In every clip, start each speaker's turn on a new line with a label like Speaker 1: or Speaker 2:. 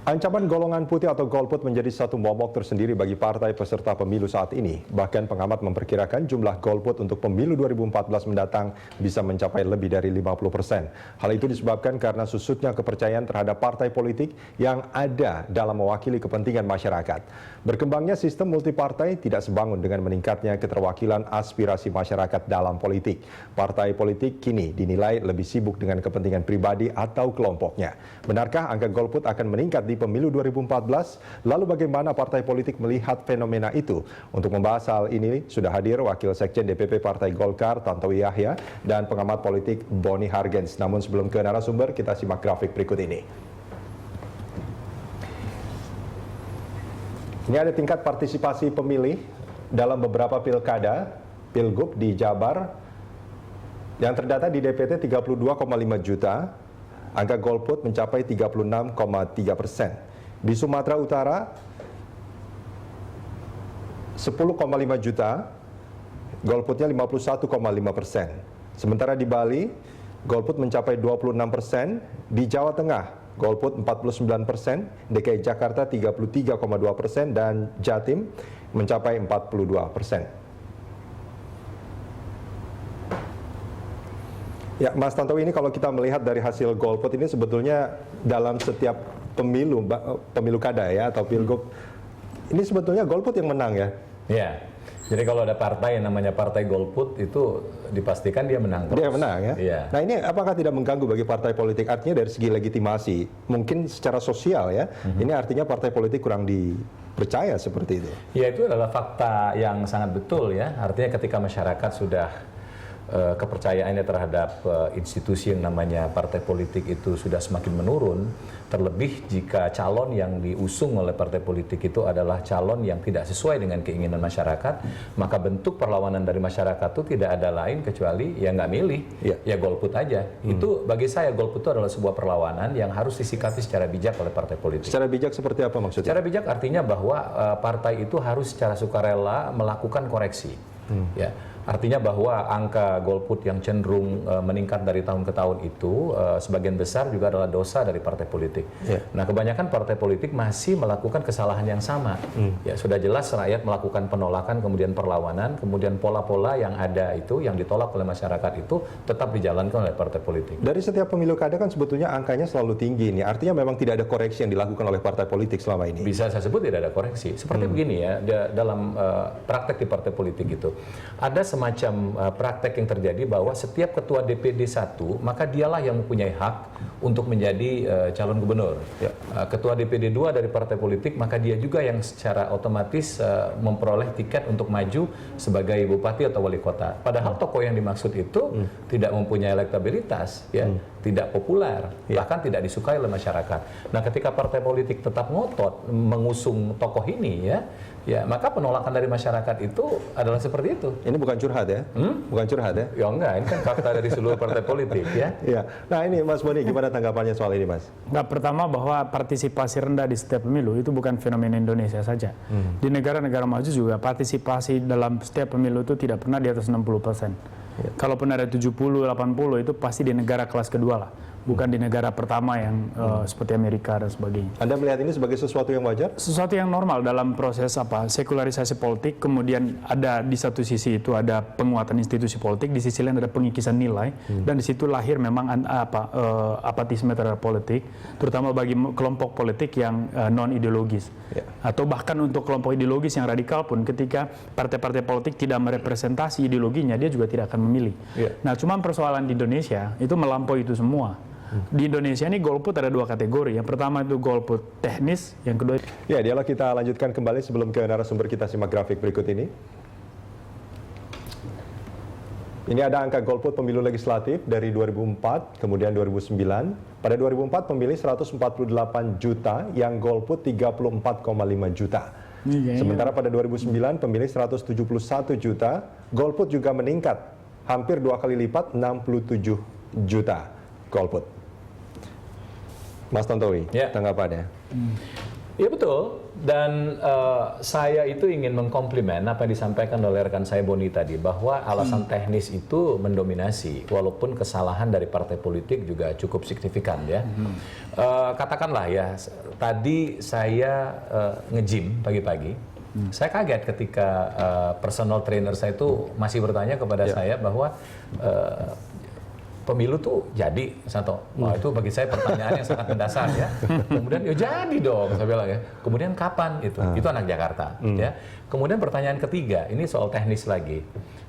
Speaker 1: Ancaman golongan putih atau golput menjadi satu momok tersendiri bagi partai peserta pemilu saat ini. Bahkan pengamat memperkirakan jumlah golput untuk pemilu 2014 mendatang bisa mencapai lebih dari 50%. Hal itu disebabkan karena susutnya kepercayaan terhadap partai politik yang ada dalam mewakili kepentingan masyarakat. Berkembangnya sistem multipartai tidak sebangun dengan meningkatnya keterwakilan aspirasi masyarakat dalam politik. Partai politik kini dinilai lebih sibuk dengan kepentingan pribadi atau kelompoknya. Benarkah angka golput akan meningkat di pemilu 2014? Lalu bagaimana partai politik melihat fenomena itu? Untuk membahas hal ini sudah hadir Wakil Sekjen DPP Partai Golkar Tantowi Yahya dan pengamat politik Boni Hargens. Namun sebelum ke narasumber, kita simak grafik berikut ini. Ini ada tingkat partisipasi pemilih dalam beberapa pilkada, pilgub di Jabar yang terdata di DPT 32,5 juta. Angka golput mencapai 36,3%. Di Sumatera Utara 10,5 juta, golputnya 51,5%. Sementara di Bali, golput mencapai 26%. Di Jawa Tengah, golput 49%, DKI Jakarta 33,2%, dan Jatim mencapai 42%. Ya, Mas Tantowi, ini kalau kita melihat dari hasil golput ini sebetulnya dalam setiap pemilu kada ya atau pilgub, ini sebetulnya golput yang menang ya?
Speaker 2: Iya. Jadi kalau ada partai yang namanya partai golput itu dipastikan dia menang terus.
Speaker 1: Dia menang ya?
Speaker 2: Iya.
Speaker 1: Nah, ini apakah tidak mengganggu bagi partai politik? Artinya dari segi legitimasi, mungkin secara sosial ya, ini artinya partai politik kurang dipercaya seperti itu.
Speaker 2: Ya, itu adalah fakta yang sangat betul ya. Artinya ketika masyarakat sudah kepercayaannya terhadap institusi yang namanya partai politik itu sudah semakin menurun, terlebih jika calon yang diusung oleh partai politik itu adalah calon yang tidak sesuai dengan keinginan masyarakat, maka bentuk perlawanan dari masyarakat itu tidak ada lain kecuali ya nggak milih, ya golput aja. Itu bagi saya golput itu adalah sebuah perlawanan yang harus disikapi secara bijak oleh partai politik.
Speaker 1: Secara bijak seperti apa maksudnya?
Speaker 2: Secara bijak artinya bahwa partai itu harus secara sukarela melakukan koreksi. Ya. Artinya bahwa angka golput yang cenderung meningkat dari tahun ke tahun itu sebagian besar juga adalah dosa dari partai politik. Nah, kebanyakan partai politik masih melakukan kesalahan yang sama. Ya, sudah jelas rakyat melakukan penolakan, kemudian perlawanan, kemudian pola-pola yang ada itu, yang ditolak oleh masyarakat itu tetap dijalankan oleh partai politik.
Speaker 1: Dari setiap pemilu kada kan sebetulnya angkanya selalu tinggi nih. Artinya memang tidak ada koreksi yang dilakukan oleh partai politik selama ini.
Speaker 2: Bisa saya sebut tidak ada koreksi. Seperti begini ya, dalam praktek di partai politik itu ada semacam praktek yang terjadi bahwa setiap ketua DPD 1 maka dialah yang mempunyai hak untuk menjadi calon gubernur. Ketua DPD 2 dari partai politik maka dia juga yang secara otomatis memperoleh tiket untuk maju sebagai bupati atau wali kota. Padahal tokoh yang dimaksud itu tidak mempunyai elektabilitas, ya, tidak populer, bahkan tidak disukai oleh masyarakat. Nah, ketika partai politik tetap ngotot mengusung tokoh ini, ya maka penolakan dari masyarakat itu adalah seperti itu.
Speaker 1: Ini bukan curhat ya? Bukan curhat ya?
Speaker 2: Ya enggak, ini kan fakta dari seluruh partai politik ya.
Speaker 1: Iya. Nah, ini Mas Boni, gimana tanggapannya soal ini, Mas?
Speaker 3: Nah, pertama bahwa partisipasi rendah di setiap pemilu itu bukan fenomena Indonesia saja. Di negara-negara maju juga partisipasi dalam setiap pemilu itu tidak pernah di atas 60%. Kalaupun ada 70-80 itu pasti di negara kelas kedua lah. Bukan di negara pertama yang seperti Amerika dan sebagainya.
Speaker 1: Anda melihat ini sebagai sesuatu yang wajar?
Speaker 3: Sesuatu yang normal dalam proses sekularisasi politik. Kemudian ada di satu sisi itu ada penguatan institusi politik, di sisi lain ada pengikisan nilai, dan di situ lahir memang apatisme terhadap politik, terutama bagi kelompok politik yang non ideologis, atau bahkan untuk kelompok ideologis yang radikal pun, ketika partai-partai politik tidak merepresentasi ideologinya, dia juga tidak akan memilih. Nah, cuman persoalan di Indonesia itu melampaui itu semua. Di Indonesia ini golput ada dua kategori. Yang pertama itu golput teknis, yang kedua...
Speaker 1: Ya, dialog kita lanjutkan kembali sebelum ke narasumber, kita simak grafik berikut ini. Ini ada angka golput pemilu legislatif dari 2004, kemudian 2009. Pada 2004 pemilih 148 juta, yang golput 34,5 juta. Sementara pada 2009 pemilih 171 juta, golput juga meningkat hampir 2 kali lipat, 67 juta golput. Mas Tantowi, tanggapannya?
Speaker 2: Iya betul, dan saya itu ingin mengkomplimen apa yang disampaikan oleh rekan saya Boni tadi, bahwa alasan teknis itu mendominasi, walaupun kesalahan dari partai politik juga cukup signifikan ya. Katakanlah ya, tadi saya nge-gym pagi-pagi, saya kaget ketika personal trainer saya itu masih bertanya kepada saya bahwa pemilu tuh jadi, Santo. Wah, itu bagi saya pertanyaan yang sangat mendasar ya. Kemudian ya jadi dong, saya bilang ya. Kemudian kapan itu? Itu anak Jakarta ya. Kemudian pertanyaan ketiga, ini soal teknis lagi.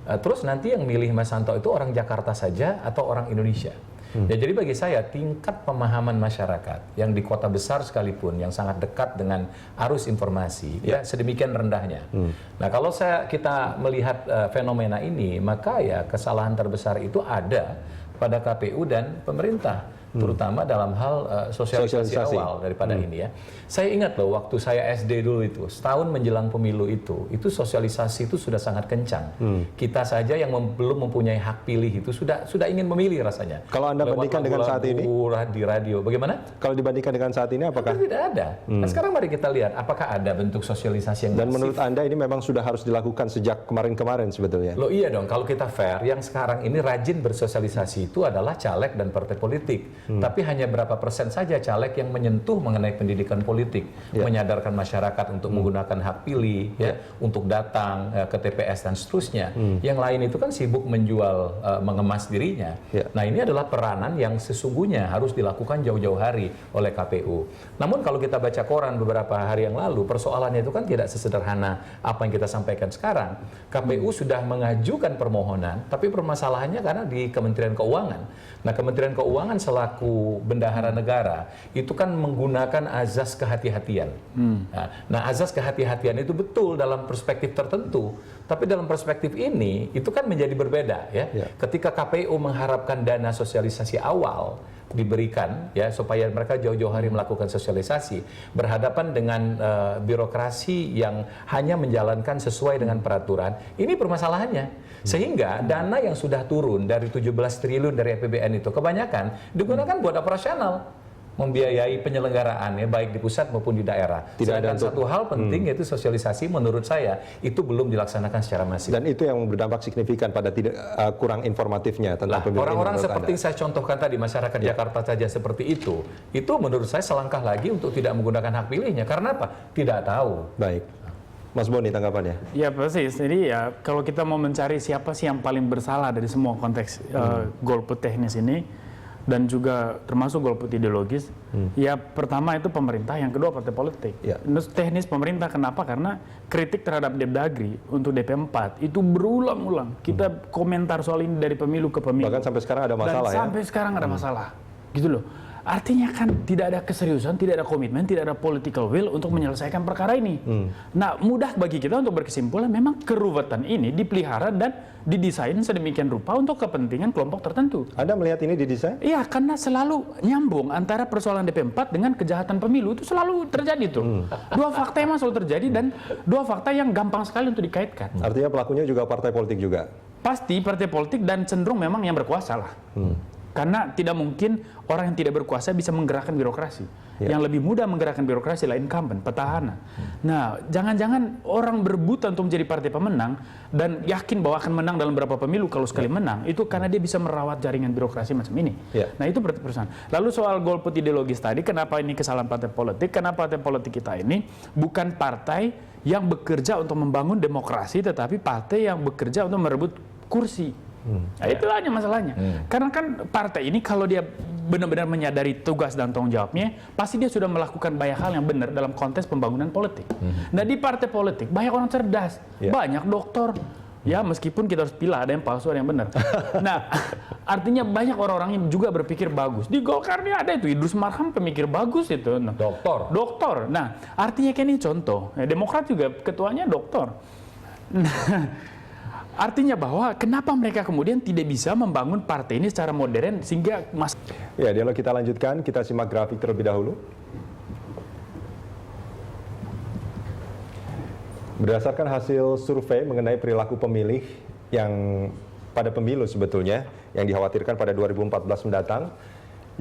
Speaker 2: Terus nanti yang milih Mas Santo itu orang Jakarta saja atau orang Indonesia? Ya, jadi bagi saya tingkat pemahaman masyarakat yang di kota besar sekalipun yang sangat dekat dengan arus informasi ya sedemikian rendahnya. Nah, kalau kita melihat fenomena ini, maka ya kesalahan terbesar itu ada pada KPU dan pemerintah, terutama dalam hal sosialisasi awal daripada ini ya. Saya ingat loh waktu saya SD dulu itu, setahun menjelang pemilu itu sosialisasi itu sudah sangat kencang. Kita saja yang belum mempunyai hak pilih itu sudah ingin memilih rasanya.
Speaker 1: Kalau Anda bandingkan dengan saat ini,
Speaker 2: di radio, bagaimana?
Speaker 1: Kalau dibandingkan dengan saat ini, apakah?
Speaker 2: Tidak ada. Nah, sekarang mari kita lihat apakah ada bentuk sosialisasi yang
Speaker 1: Dan
Speaker 2: masif.
Speaker 1: menurut Anda ini memang sudah harus dilakukan sejak kemarin-kemarin sebetulnya?
Speaker 2: Loh iya dong, kalau kita fair, yang sekarang ini rajin bersosialisasi itu adalah caleg dan partai politik. Tapi hanya berapa persen saja caleg yang menyentuh mengenai pendidikan politik, menyadarkan masyarakat untuk menggunakan hak pilih, untuk datang ke TPS dan seterusnya. Yang lain itu kan sibuk menjual, mengemas dirinya. Nah, ini adalah peranan yang sesungguhnya harus dilakukan jauh-jauh hari oleh KPU. Namun kalau kita baca koran beberapa hari yang lalu, persoalannya itu kan tidak sesederhana apa yang kita sampaikan sekarang. KPU sudah mengajukan permohonan, tapi permasalahannya karena di Kementerian Keuangan. Nah, Kementerian Keuangan selaku bendahara negara itu kan menggunakan azas kehati-hatian. Nah, azas kehati-hatian itu betul dalam perspektif tertentu, tapi dalam perspektif ini itu kan menjadi berbeda ya. Ketika KPU mengharapkan dana sosialisasi awal diberikan ya supaya mereka jauh-jauh hari melakukan sosialisasi, berhadapan dengan birokrasi yang hanya menjalankan sesuai dengan peraturan, ini permasalahannya. Sehingga dana yang sudah turun dari 17 triliun dari APBN itu kebanyakan digunakan buat operasional, membiayai penyelenggaraan ya, baik di pusat maupun di daerah. Sedangkan satu hal penting yaitu sosialisasi, menurut saya itu belum dilaksanakan secara masif.
Speaker 1: Dan itu yang berdampak signifikan pada kurang informatifnya tentang pemilu.
Speaker 2: Orang-orang seperti saya contohkan tadi, masyarakat Jakarta saja seperti itu menurut saya selangkah lagi untuk tidak menggunakan hak pilihnya. Karena apa? Tidak tahu.
Speaker 1: Baik. Mas Boni, tanggapannya?
Speaker 3: Ya persis. Jadi ya kalau kita mau mencari siapa sih yang paling bersalah dari semua konteks golput teknis ini, dan juga termasuk golput ideologis, ya pertama itu pemerintah, yang kedua partai politik. Teknis pemerintah kenapa? Karena kritik terhadap Depdagri untuk DP4 itu berulang-ulang. Kita komentar soal ini dari pemilu ke pemilu.
Speaker 1: Bahkan sampai sekarang ada masalah.
Speaker 3: Dan sampai sekarang ada masalah. Gitu loh. Artinya kan tidak ada keseriusan, tidak ada komitmen, tidak ada political will untuk menyelesaikan perkara ini. Nah, mudah bagi kita untuk berkesimpulan memang keruwetan ini dipelihara dan didesain sedemikian rupa untuk kepentingan kelompok tertentu.
Speaker 1: Anda melihat ini didesain?
Speaker 3: Iya, karena selalu nyambung antara persoalan DP4 dengan kejahatan pemilu, itu selalu terjadi tuh. Dua fakta yang selalu terjadi dan dua fakta yang gampang sekali untuk dikaitkan.
Speaker 1: Artinya pelakunya juga partai politik juga?
Speaker 3: Pasti partai politik dan cenderung memang yang berkuasa lah. Karena tidak mungkin orang yang tidak berkuasa bisa menggerakkan birokrasi. Yang lebih mudah menggerakkan birokrasi adalah incumbent, petahana. Nah, jangan-jangan orang berebutan untuk menjadi partai pemenang dan yakin bahwa akan menang dalam beberapa pemilu kalau sekali menang, itu karena dia bisa merawat jaringan birokrasi macam ini. Nah, itu perusahaan. Lalu soal golput ideologis tadi, kenapa ini kesalahan partai politik? Kenapa partai politik kita ini bukan partai yang bekerja untuk membangun demokrasi, tetapi partai yang bekerja untuk merebut kursi. Nah, itu hanya masalahnya. Karena kan partai ini kalau dia benar-benar menyadari tugas dan tanggung jawabnya, pasti dia sudah melakukan banyak hal yang benar dalam konteks pembangunan politik. Nah, di partai politik banyak orang cerdas, banyak doktor. Ya, meskipun kita harus pilih, ada yang palsu, ada yang benar. Nah, artinya banyak orang-orang yang juga berpikir bagus. Di Golkar ini ada itu, Idrus Marham pemikir bagus itu. Nah, doktor. Nah, artinya kan ini contoh. Ya, Demokrat juga ketuanya doktor. Nah, artinya bahwa kenapa mereka kemudian tidak bisa membangun partai ini secara modern sehingga
Speaker 1: Ya, dialog kita lanjutkan, kita simak grafik terlebih dahulu. Berdasarkan hasil survei mengenai perilaku pemilih yang pada pemilu sebetulnya yang dikhawatirkan pada 2014 mendatang,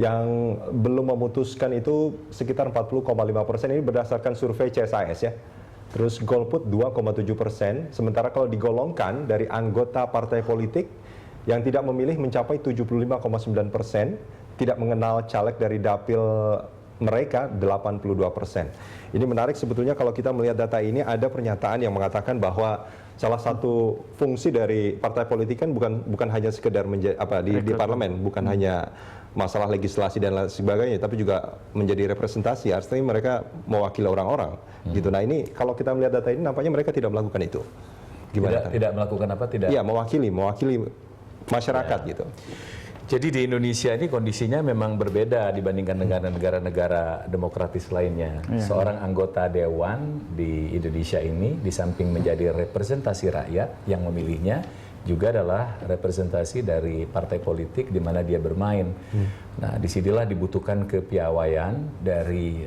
Speaker 1: Yang belum memutuskan itu sekitar 40,5%, ini berdasarkan survei CSIS ya. Terus golput 2,7%, sementara kalau digolongkan dari anggota partai politik yang tidak memilih mencapai 75,9%, tidak mengenal caleg dari dapil mereka 82%. Ini menarik sebetulnya kalau kita melihat data ini, ada pernyataan yang mengatakan bahwa salah satu fungsi dari partai politik kan bukan hanya sekedar di parlemen, bukan hanya masalah legislasi dan lain sebagainya, tapi juga menjadi representasi. Artinya mereka mewakili orang-orang gitu. Nah ini kalau kita melihat data ini nampaknya mereka tidak melakukan itu. Gimana?
Speaker 2: Tidak melakukan apa? Tidak.
Speaker 1: Iya, mewakili masyarakat gitu.
Speaker 2: Jadi di Indonesia ini kondisinya memang berbeda dibandingkan negara-negara demokratis lainnya. Seorang anggota dewan di Indonesia ini di samping menjadi representasi rakyat yang memilihnya, juga adalah representasi dari partai politik di mana dia bermain. Nah, disinilah dibutuhkan kepiawaian dari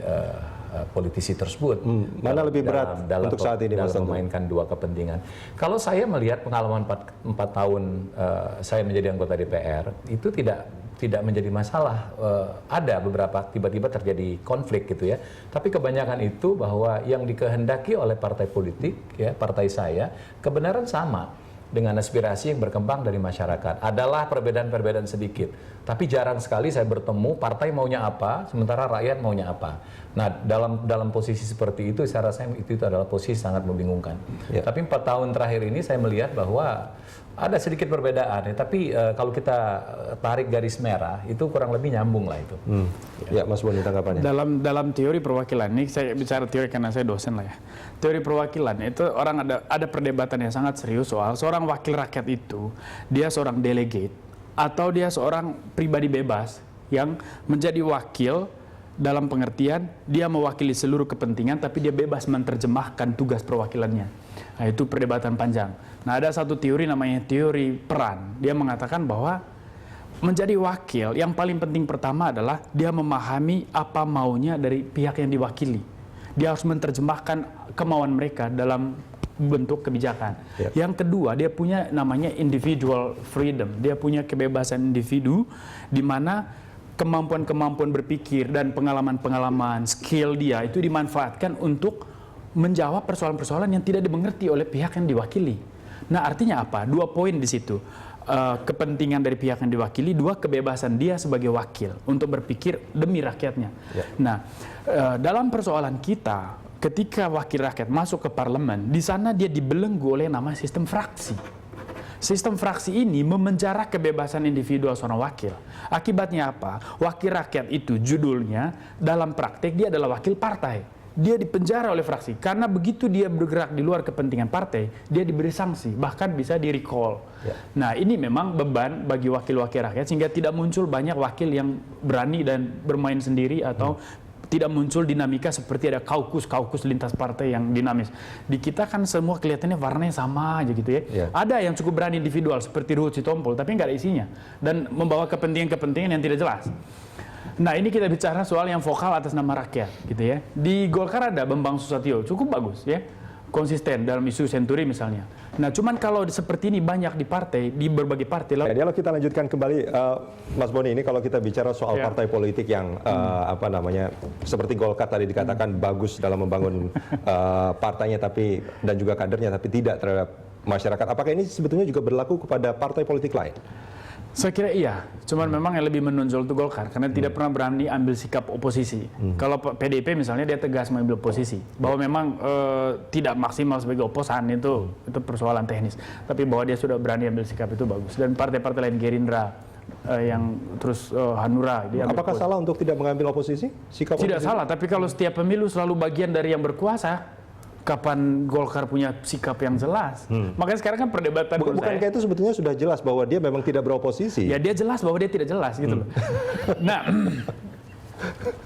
Speaker 2: politisi tersebut.
Speaker 1: Mana lebih berat untuk saat ini, Mas
Speaker 2: dalam memainkan dua kepentingan. Kalau saya melihat pengalaman 4 tahun saya menjadi anggota DPR, itu tidak menjadi masalah. Ada beberapa tiba-tiba terjadi konflik gitu ya. Tapi kebanyakan itu bahwa yang dikehendaki oleh partai politik, ya partai saya, kebenaran sama dengan aspirasi yang berkembang dari masyarakat. Adalah perbedaan-perbedaan sedikit, tapi jarang sekali saya bertemu partai maunya apa, sementara rakyat maunya apa. Nah, dalam posisi seperti itu, saya rasa itu adalah posisi sangat membingungkan. Ya. Tapi 4 tahun terakhir ini saya melihat bahwa ada sedikit perbedaan, ya. Tapi kalau kita tarik garis merah, itu kurang lebih nyambung lah itu.
Speaker 1: Ya, Mas Boni, tanggapannya.
Speaker 3: Dalam teori perwakilan, ini saya bicara teori karena saya dosen lah ya. Teori perwakilan itu orang ada perdebatan yang sangat serius soal seorang wakil rakyat itu, dia seorang delegate atau dia seorang pribadi bebas yang menjadi wakil dalam pengertian dia mewakili seluruh kepentingan tapi dia bebas menerjemahkan tugas perwakilannya. Nah, itu perdebatan panjang. Nah, ada satu teori namanya teori peran. Dia mengatakan bahwa menjadi wakil yang paling penting pertama adalah dia memahami apa maunya dari pihak yang diwakili. Dia harus menerjemahkan kemauan mereka dalam bentuk kebijakan. Yang kedua, dia punya namanya individual freedom. Dia punya kebebasan individu di mana kemampuan-kemampuan berpikir dan pengalaman-pengalaman, skill dia itu dimanfaatkan untuk menjawab persoalan-persoalan yang tidak dimengerti oleh pihak yang diwakili. Nah, artinya apa? 2 poin di situ. Kepentingan dari pihak yang diwakili, 2 kebebasan dia sebagai wakil untuk berpikir demi rakyatnya. Nah, dalam persoalan kita, ketika wakil rakyat masuk ke parlemen, di sana dia dibelenggu oleh nama sistem fraksi. Sistem fraksi ini memenjara kebebasan individual seorang wakil. Akibatnya apa? Wakil rakyat itu judulnya, dalam praktek dia adalah wakil partai. Dia dipenjara oleh fraksi. Karena begitu dia bergerak di luar kepentingan partai, dia diberi sanksi, bahkan bisa di-recall. Nah, ini memang beban bagi wakil-wakil rakyat, sehingga tidak muncul banyak wakil yang berani dan bermain sendiri atau tidak muncul dinamika seperti ada kaukus lintas partai yang dinamis. Di kita kan semua kelihatannya warnanya sama aja gitu ya. Ada yang cukup berani individual seperti Ruhut Sitompul, tapi nggak ada isinya. Dan membawa kepentingan-kepentingan yang tidak jelas. Nah, ini kita bicara soal yang vokal atas nama rakyat gitu ya. Di Golkar ada Bambang Susatyo, cukup bagus ya. Konsisten dalam isu senturi misalnya. Nah, cuman kalau seperti ini banyak di partai, di berbagai partai.
Speaker 1: Ya, kalau kita lanjutkan kembali, Mas Boni, ini kalau kita bicara soal partai politik yang seperti Golkar tadi dikatakan bagus dalam membangun partainya, dan juga kadernya, tapi tidak terhadap masyarakat. Apakah ini sebetulnya juga berlaku kepada partai politik lain?
Speaker 3: Saya kira iya, cuman memang yang lebih menonjol itu Golkar karena tidak pernah berani ambil sikap oposisi. Kalau PDIP misalnya dia tegas mengambil posisi bahwa memang tidak maksimal sebagai oposan itu persoalan teknis. Tapi bahwa dia sudah berani ambil sikap itu bagus. Dan partai-partai lain Gerindra yang terus Hanura.
Speaker 1: Apakah salah untuk tidak mengambil oposisi? Sikap
Speaker 3: tidak
Speaker 1: oposisi?
Speaker 3: salah, tapi kalau setiap pemilu selalu bagian dari yang berkuasa. Kapan Golkar punya sikap yang jelas? Makanya sekarang kan perdebatan
Speaker 1: bukankah itu sebetulnya sudah jelas bahwa dia memang tidak beroposisi?
Speaker 3: Ya, dia jelas bahwa dia tidak jelas gitu loh. Nah,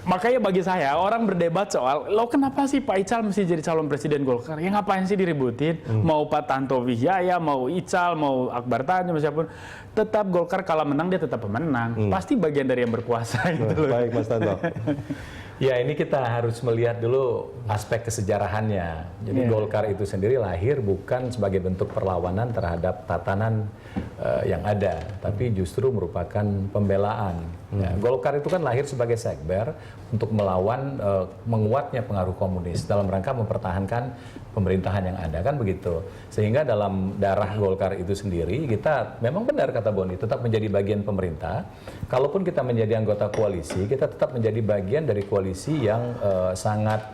Speaker 3: makanya bagi saya orang berdebat soal lo kenapa sih Pak Ical mesti jadi calon presiden Golkar? Ya ngapain sih diributin? Mau Pak Tanto Wijaya, mau Ical, mau Akbar Tanjung, siapapun, tetap Golkar kalah menang dia tetap pemenang. Pasti bagian dari yang berkuasa gitu loh.
Speaker 1: Baik, Mas Tanto.
Speaker 2: Ya, ini kita harus melihat dulu aspek kesejarahannya. Jadi Golkar itu sendiri lahir bukan sebagai bentuk perlawanan terhadap tatanan yang ada, tapi justru merupakan pembelaan. Ya, Golkar itu kan lahir sebagai sekber untuk melawan menguatnya pengaruh komunis dalam rangka mempertahankan pemerintahan yang ada, kan begitu. Sehingga dalam darah Golkar itu sendiri, kita memang benar kata Boni, tetap menjadi bagian pemerintah. Kalaupun kita menjadi anggota koalisi, kita tetap menjadi bagian dari koalisi yang sangat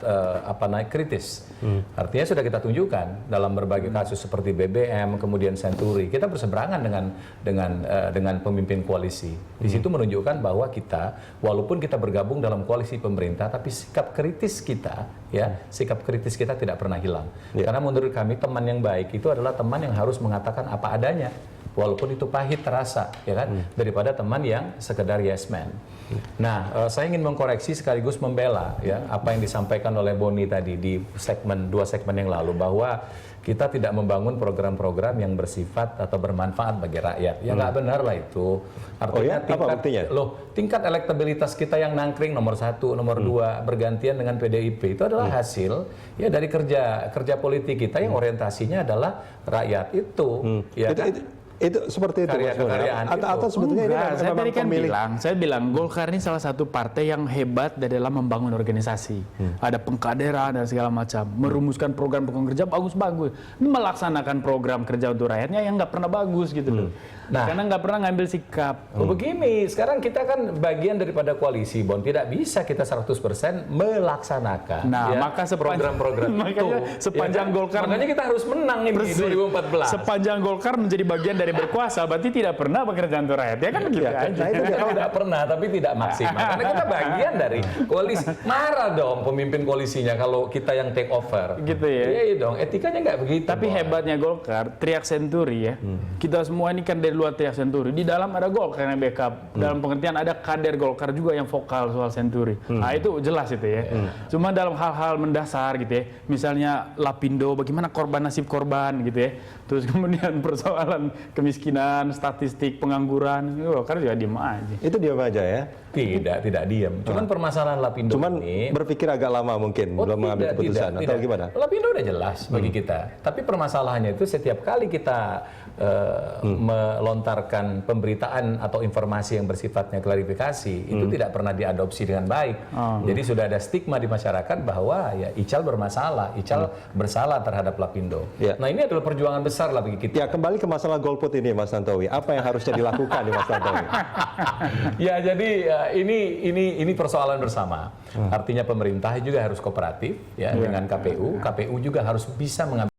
Speaker 2: kritis. Artinya sudah kita tunjukkan dalam berbagai kasus seperti BBM, kemudian Senturi, kita berseberangan dengan pemimpin koalisi. Di situ menunjukkan bahwa kita, walaupun kita bergabung dalam koalisi pemerintah, tapi sikap kritis kita tidak pernah hilang. Karena menurut kami teman yang baik itu adalah teman yang harus mengatakan apa adanya, walaupun itu pahit terasa, ya kan, daripada teman yang sekedar yes man. Nah, saya ingin mengkoreksi sekaligus membela ya apa yang disampaikan oleh Boni tadi di dua segmen yang lalu, bahwa kita tidak membangun program-program yang bersifat atau bermanfaat bagi rakyat. Ya nggak benar lah itu. Artinya tingkat elektabilitas kita yang nangkring nomor 1, nomor 2 bergantian dengan PDIP itu adalah hasil ya dari kerja politik kita yang orientasinya adalah rakyat itu. Ya kan?
Speaker 1: Itu seperti itu atau sebetulnya ini
Speaker 3: saya bilang Golkar ini salah satu partai yang hebat dalam membangun organisasi. Ada pengkaderan dan segala macam, merumuskan program-program kerja bagus-bagus, melaksanakan program kerja untuk rakyatnya yang nggak pernah bagus gitu loh. Nah, karena nggak pernah ngambil sikap.
Speaker 2: Begini, sekarang kita kan bagian daripada koalisi, Bon. Tidak bisa kita 100% melaksanakan.
Speaker 3: Nah, maka
Speaker 2: program-program itu.
Speaker 3: Sepanjang Golkar,
Speaker 2: makanya kita harus menang nih di 2014.
Speaker 3: Sepanjang Golkar menjadi bagian dari berkuasa, berarti tidak pernah bekerja untuk rakyat. Ya kan begitu aja.
Speaker 2: Nah, itu kalau tidak pernah, tapi tidak maksimal. Karena kita bagian dari koalisi. Marah dong pemimpin koalisinya kalau kita yang take over.
Speaker 3: Gitu ya.
Speaker 2: Iya dong, etikanya nggak begitu.
Speaker 3: Tapi hebatnya Golkar, teriak Senturi ya. Kita semua ini kan dari luar teriak Senturi. Di dalam ada Golkar yang backup. Dalam pengertian ada kader Golkar juga yang vokal soal Senturi. Nah itu jelas itu ya. Cuma dalam hal-hal mendasar gitu ya. Misalnya Lapindo, bagaimana nasib korban gitu ya. Terus kemudian persoalan kemiskinan, statistik, pengangguran. Golkar juga diam aja.
Speaker 1: Itu diam aja ya?
Speaker 2: Tidak diam. Cuman permasalahan Lapindo ini
Speaker 1: berpikir agak lama mungkin belum mengambil keputusan atau gimana?
Speaker 2: Lapindo udah jelas bagi kita. Tapi permasalahannya itu setiap kali kita melontarkan pemberitaan atau informasi yang bersifatnya klarifikasi itu tidak pernah diadopsi dengan baik. Jadi sudah ada stigma di masyarakat bahwa ya Ical bermasalah, Ical bersalah terhadap Lapindo. Nah ini adalah perjuangan besar lah bagi kita.
Speaker 1: Ya kembali ke masalah golput ini Mas Tantowi. Apa yang harusnya dilakukan nih Mas Tantowi?
Speaker 2: Ya jadi ini persoalan bersama. Artinya pemerintah juga harus kooperatif ya dengan KPU. KPU juga harus bisa mengambil